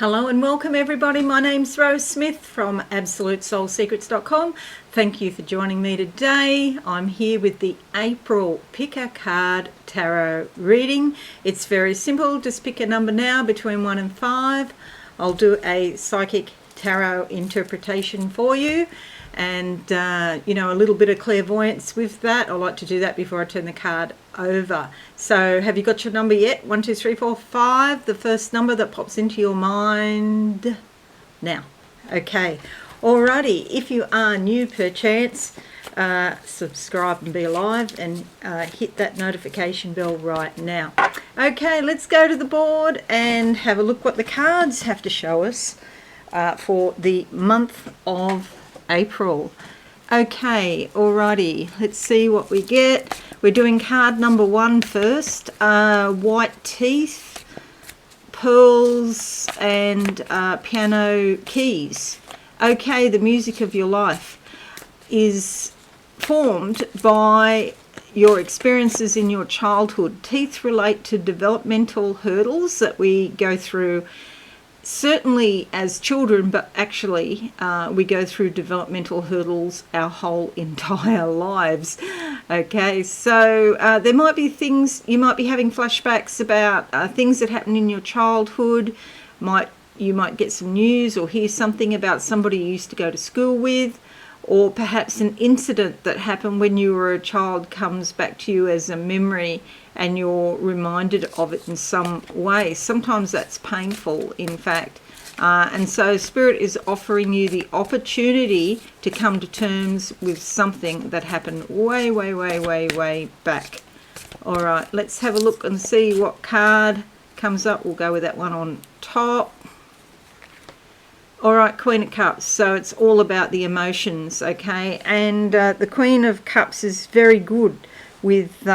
Hello and welcome everybody. My name's Rose Smith from AbsoluteSoulSecrets.com. Thank you for joining me today. I'm here with the Aprilpickacard tarot reading. It's very simple. Just pick a number now between 1 and 5. I'll do a psychic tarot interpretation for you and a little bit of clairvoyance with that. I like to do that before I turn the card over. So have you got your number yet? 1, 2, 3, 4, 5, the first number that pops into your mind now. Okay, alrighty, if you are new perchance, subscribe and be alive and hit that notification bell right now. Okay, let's go to the board and have a look what the cards have to show us for the month of April. Okay, alrighty, let's see what we get. We're doing card number 1 first. White teeth, pearls and piano keys. Okay, the music of your life is formed by your experiences in your childhood. Teeth relate to developmental hurdles that we go through certainly as children, but actually we go through developmental hurdles our whole entire lives. Okay, so there might be things, you might be having flashbacks about things that happened in your childhood. You might get some news or hear something about somebody you used to go to school with, or perhaps an incident that happened when you were a child comes back to you as a memory and you're reminded of it in some way. Sometimes that's painful, in fact. And so Spirit is offering you the opportunity to come to terms with something that happened way, way, way, way, way back. All right, let's have a look and see what card comes up. We'll go with that one on top. All right, Queen of Cups. So it's all about the emotions, okay? And the Queen of Cups is very good with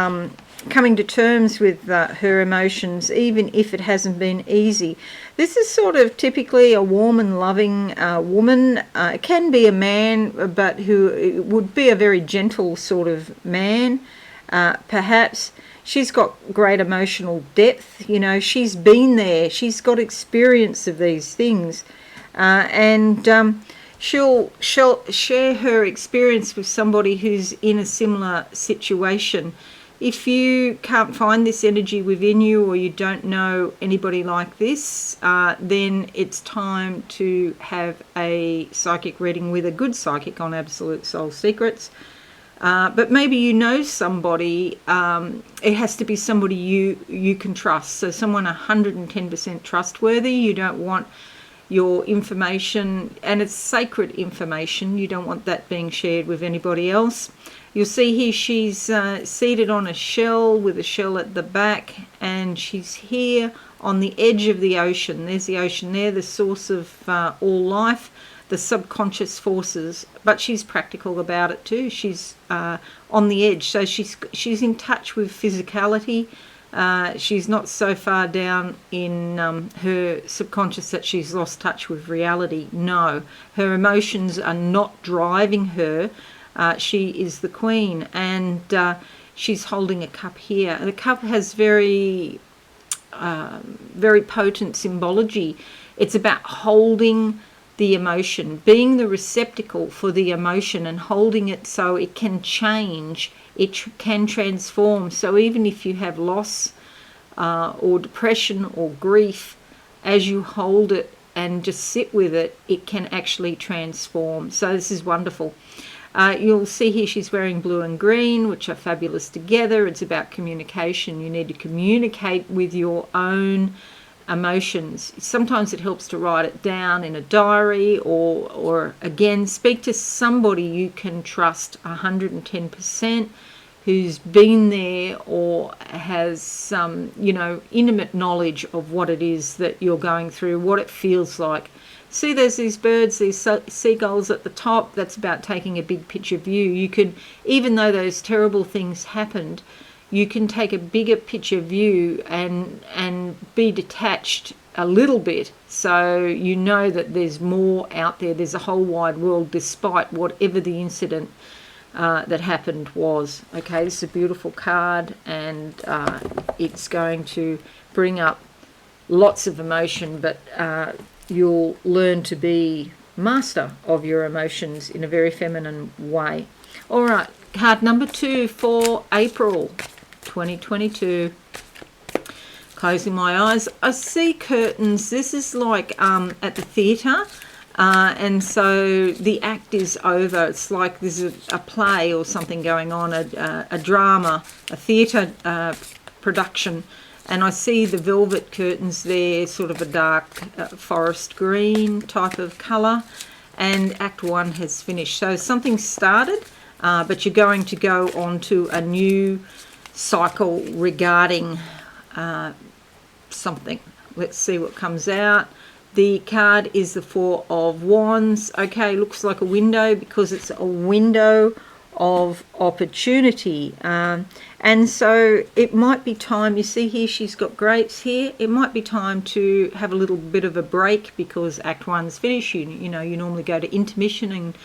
coming to terms with her emotions, even if it hasn't been easy. This is sort of typically a warm and loving woman. It can be a man, but who would be a very gentle sort of man, perhaps. She's got great emotional depth. You know, she's been there. She's got experience of these things. And she'll share her experience with somebody who's in a similar situation. If you can't find this energy within you, or you don't know anybody like this, then it's time to have a psychic reading with a good psychic on Absolute Soul Secrets. But maybe you know somebody. It has to be somebody you can trust. So someone 110% trustworthy. You don't want your information, and it's sacred information, you don't want that being shared with anybody else. You'll see here she's seated on a shell with a shell at the back, and she's here on the edge of the ocean. There's the ocean there, the source of all life, the subconscious forces, but she's practical about it too. She's on the edge, so she's in touch with physicality. She's not so far down in her subconscious that she's lost touch with reality. No, her emotions are not driving her. She is the queen, and she's holding a cup here. The cup has very potent symbology. It's about holding the emotion, being the receptacle for the emotion and holding it so it can change, it can transform. So even if you have loss or depression or grief, as you hold it and just sit with it, it can actually transform. So this is wonderful. You'll see here she's wearing blue and green, which are fabulous together. It's about communication. You need to communicate with your own emotions. Sometimes it helps to write it down in a diary, or again, speak to somebody you can trust 110%, who's been there or has some, intimate knowledge of what it is that you're going through, what it feels like. See, there's these birds, these seagulls at the top. That's about taking a big picture view. You could, even though those terrible things happened, you can take a bigger picture view and be detached a little bit, so you know that there's more out there. There's a whole wide world despite whatever the incident that happened was. Okay, this is a beautiful card, and it's going to bring up lots of emotion, but you'll learn to be master of your emotions in a very feminine way. All right, card number 2 for April 2022. Closing my eyes, I see curtains. This is like at the theatre, and so the act is over. It's like there's a play or something going on, a drama, a theatre production, and I see the velvet curtains there, sort of a dark forest green type of colour, and Act 1 has finished. So something started, but you're going to go on to a new cycle regarding something. Let's see what comes out. The card is the 4 of Wands. Okay, looks like a window because it's a window of opportunity. And so it might be time, you see here she's got grapes here, it might be time to have a little bit of a break because Act 1's finished. You know, you normally go to intermission and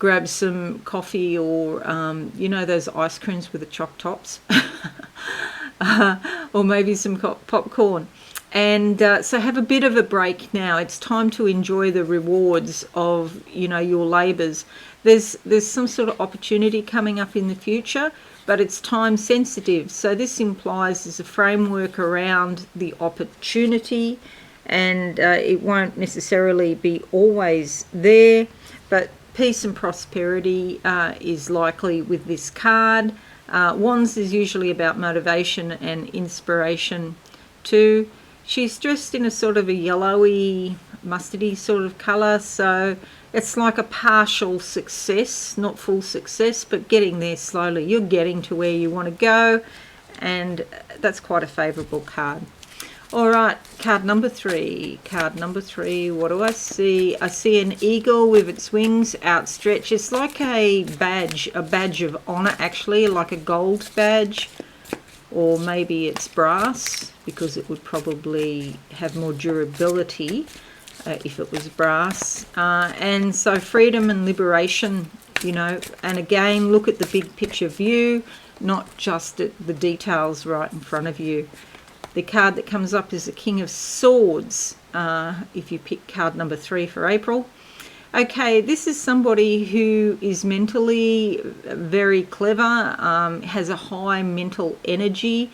grab some coffee or, you know, those ice creams with the choc tops. Or maybe some popcorn. And so have a bit of a break now. It's time to enjoy the rewards of, you know, your labours. There's some sort of opportunity coming up in the future, but it's time sensitive. So this implies there's a framework around the opportunity, and it won't necessarily be always there, but peace and prosperity is likely with this card. Wands is usually about motivation and inspiration too. She's dressed in a sort of a yellowy, mustardy sort of colour, so it's like a partial success, not full success, but getting there slowly. You're getting to where you want to go, and that's quite a favourable card. All right, card number 3. Card number 3, what do I see? I see an eagle with its wings outstretched. It's like a badge of honour actually, like a gold badge, or maybe it's brass because it would probably have more durability if it was brass. And so freedom and liberation, you know, and again, look at the big picture view, not just at the details right in front of you. The card that comes up is the King of Swords, if you pick card number 3 for April. Okay, this is somebody who is mentally very clever, has a high mental energy,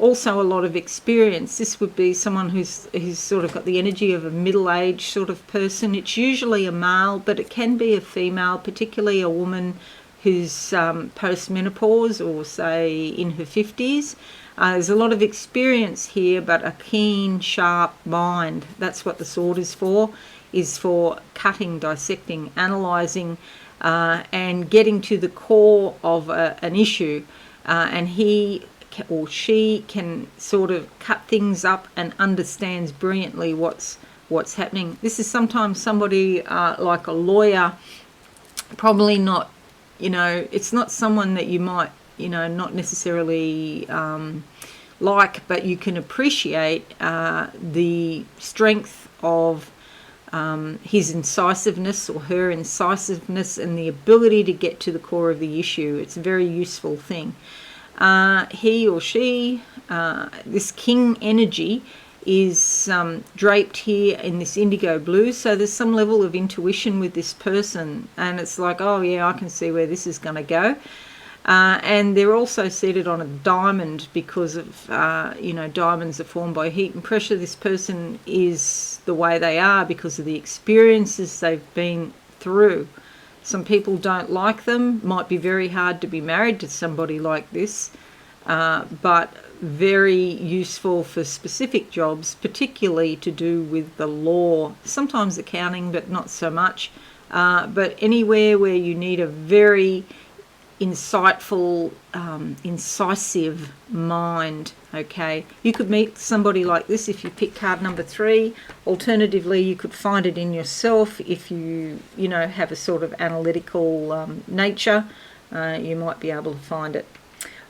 also a lot of experience. This would be someone who's sort of got the energy of a middle-aged sort of person. It's usually a male, but it can be a female, particularly a woman who's post-menopause or, say, in her 50s. There's a lot of experience here, but a keen, sharp mind. That's what the sword is for cutting, dissecting, analysing, and getting to the core of an issue. And he or she can sort of cut things up and understands brilliantly what's happening. This is sometimes somebody like a lawyer, probably not, you know, it's not someone that you might, you know, not necessarily like, but you can appreciate the strength of his incisiveness or her incisiveness and the ability to get to the core of the issue. It's a very useful thing. He or she, this king energy is draped here in this indigo blue, so there's some level of intuition with this person, and it's like, oh yeah, I can see where this is going to go. And they're also seated on a diamond because of, you know, diamonds are formed by heat and pressure. This person is the way they are because of the experiences they've been through. Some people don't like them. Might be very hard to be married to somebody like this, but very useful for specific jobs, particularly to do with the law. Sometimes accounting, but not so much. But anywhere where you need a very insightful, incisive mind. Okay, you could meet somebody like this if you pick card number 3. Alternatively, you could find it in yourself if you know, have a sort of analytical nature. You might be able to find it.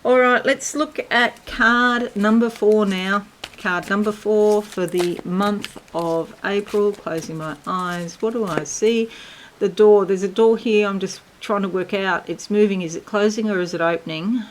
All right, let's look at card number 4 now. Card number 4 for the month of April. Closing my eyes. What do I see? The door. There's a door here. I'm just trying to work out. It's moving. Is it closing or is it opening?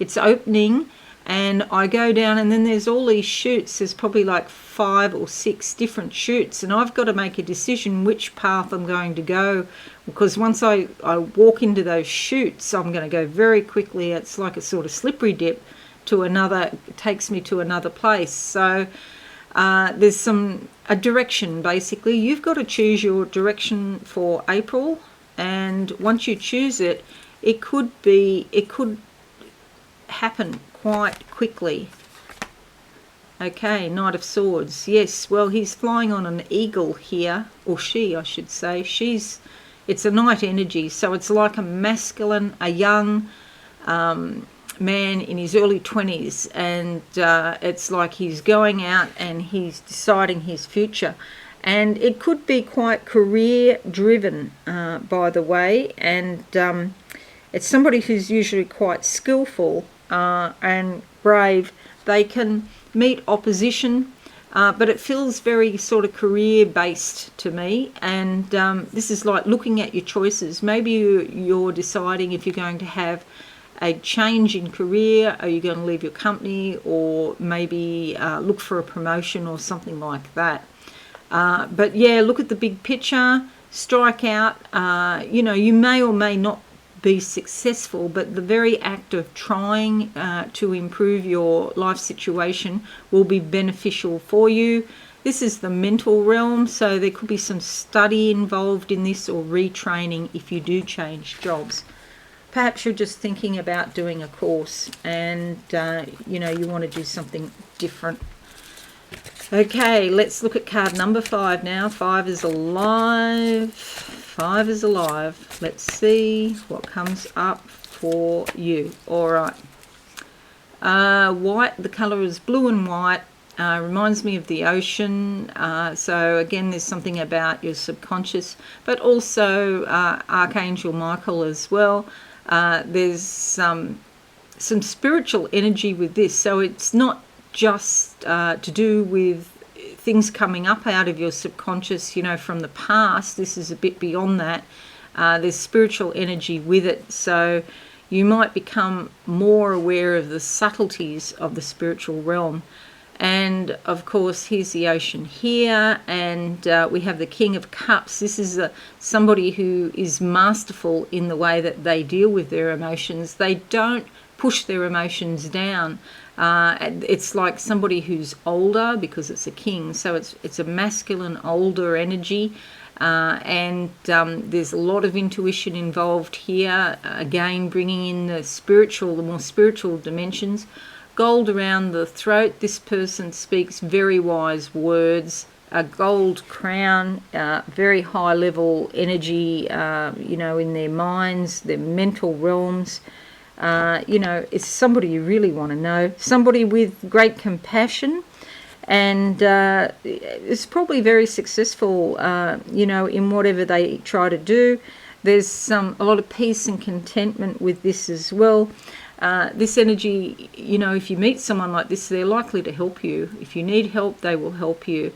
It's opening, and I go down, and then there's all these chutes. There's probably like 5 or 6 different chutes, and I've got to make a decision which path I'm going to go, because once I walk into those chutes, I'm going to go very quickly. It's like a sort of slippery dip to another, it takes me to another place. So there's a direction, basically. You've got to choose your direction for April, and once you choose it, it could happen quite quickly. Okay, Knight of Swords. Yes, well, he's flying on an eagle here, or she, I should say. It's a night energy, so it's like a masculine, a young man in his early 20s, and it's like he's going out and he's deciding his future. And it could be quite career driven, by the way, and it's somebody who's usually quite skillful and brave. They can meet opposition, but it feels very sort of career based to me. And this is like looking at your choices. Maybe you're deciding if you're going to have a change in career. Are you going to leave your company, or maybe look for a promotion or something like that? But yeah, look at the big picture, strike out. You may or may not be successful, but the very act of trying to improve your life situation will be beneficial for you. This is the mental realm, so there could be some study involved in this, or retraining if you do change jobs. Perhaps you're just thinking about doing a course, and you want to do something different. Okay, let's look at card number 5 now. 5 is alive. 5 is alive. Let's see what comes up for you. All right. White, the colour is blue and white. Reminds me of the ocean. So again, there's something about your subconscious, but also Archangel Michael as well. There's some spiritual energy with this. So it's not just to do with things coming up out of your subconscious, from the past. This is a bit beyond that. There's spiritual energy with it. So you might become more aware of the subtleties of the spiritual realm. And of course, here's the ocean here, and we have the King of Cups. This is somebody who is masterful in the way that they deal with their emotions. They don't push their emotions down. It's like somebody who's older, because it's a king, so it's a masculine, older energy, and there's a lot of intuition involved here. Again, bringing in the more spiritual dimensions. Gold around the throat. This person speaks very wise words. A gold crown, very high level energy, in their minds, their mental realms. It's somebody you really want to know. Somebody with great compassion, and is probably very successful, in whatever they try to do. There's a lot of peace and contentment with this as well. This energy, if you meet someone like this, they're likely to help you. If you need help, they will help you.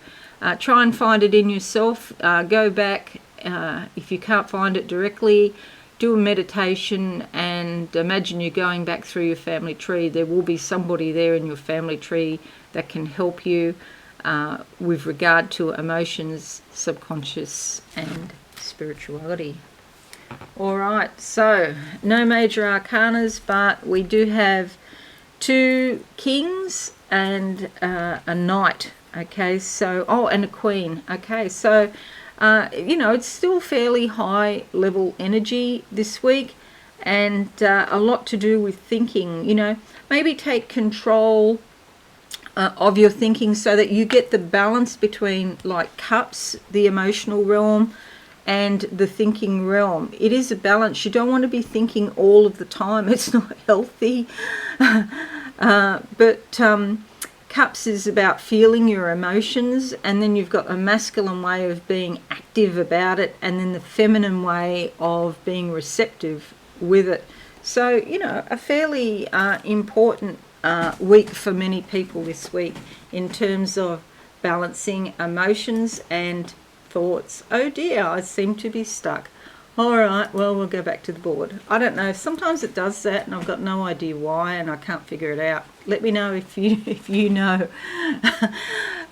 Try and find it in yourself. Go back, if you can't find it directly, do a meditation and imagine you're going back through your family tree. There will be somebody there in your family tree that can help you with regard to emotions, subconscious and spirituality. All right, so no major arcanas, but we do have 2 kings and a knight. Okay, so, and a queen. Okay, so it's still fairly high level energy this week, and a lot to do with thinking. Maybe take control of your thinking so that you get the balance between, like, cups, the emotional realm, and the thinking realm. It is a balance. You don't want to be thinking all of the time. It's not healthy. But Cups is about feeling your emotions, and then you've got a masculine way of being active about it, and then the feminine way of being receptive with it. So, a fairly important week for many people this week in terms of balancing emotions and thoughts. Oh dear, I seem to be stuck. All right, well, we'll go back to the board. I don't know, sometimes it does that and I've got no idea why and I can't figure it out. Let me know if you know.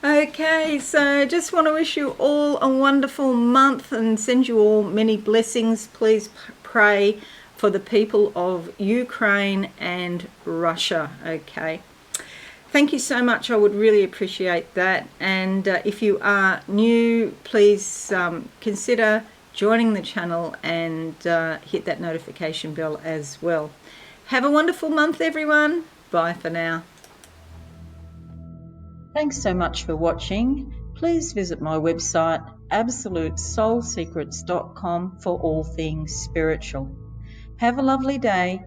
Okay, so just want to wish you all a wonderful month and send you all many blessings. Please pray for the people of Ukraine and Russia, okay? Thank you so much. I would really appreciate that. And if you are new, please consider joining the channel and hit that notification bell as well. Have a wonderful month, everyone. Bye for now. Thanks so much for watching. Please visit my website, absolutesoulsecrets.com, for all things spiritual. Have a lovely day.